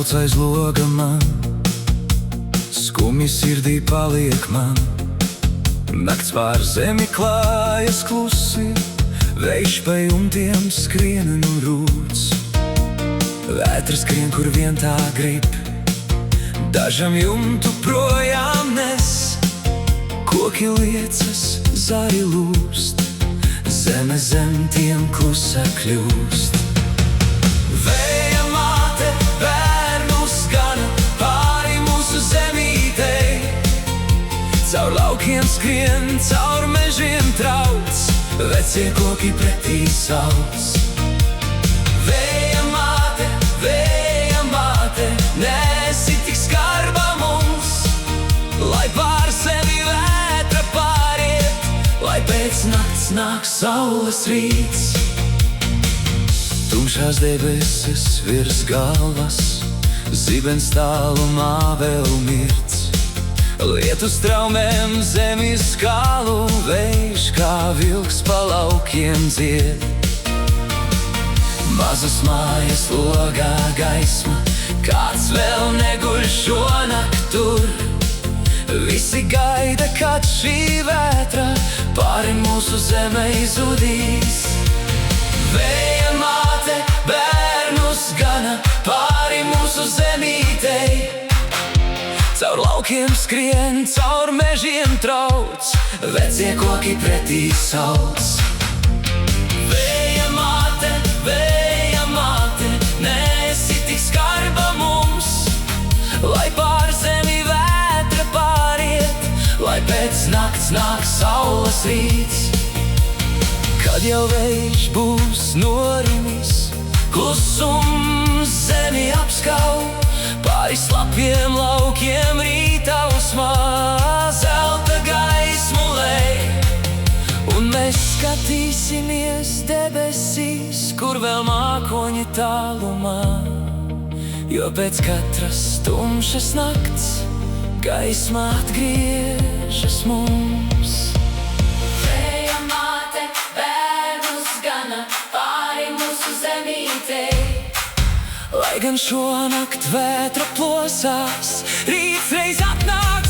brauc aiz loga man, skumji sirdī paliek man. Nakts pār zemi klājas klusi, vējš pa jumtiem skrien un rūc. Vētras skrien, kur vien tā grib, dažam jumtu projām nes. Koki liecas, zari lūst, zeme zem tiem klusa kļūst. Vēja māte bērnus gana pāri mūsu zemītei. Caur laukiem skrien, caur mežiem trauc, vecie koki pretī sauc. Vēja māte, nesi tik skarba mums, lai pār sevi vētra pāriet, lai pēc nakts nāk saules rīts. Tumšās debesis virs galvas, zibens tālumā vēl mirts. Lietu straumēm zemi skalu, vējš kā vilks pa laukiem dzied. Mazas mājas logā gaisma, kāds vēl neguļ šonakt tur. Visi gaida, kad šī vētra pāri mūsu zemei zudīs. Vēja māte bērnus gana pāri mūsu zemītei. Caur laukiem skrien, caur mežiem trauc, vecie koki pretī sauc. Vēja māte, nesi tik skarba mums, lai pār zemi vētra pāriet, lai pēc nakts nāk saules rīts. Kad jau vējš būs norimis, klusums zemi apskau, pāri slapjiem laukiem rītausmā zelta gaismu lej. Un mēs skatīsimies debesīs, kur vēl mākoņi tālumā, jo pēc katras tumšas nakts gaisma atgriežas mums. Vēja māte bērnus gana pāri mūsu zemītei. Lai gan šonakt vētra plosās, rīts reiz atnāk.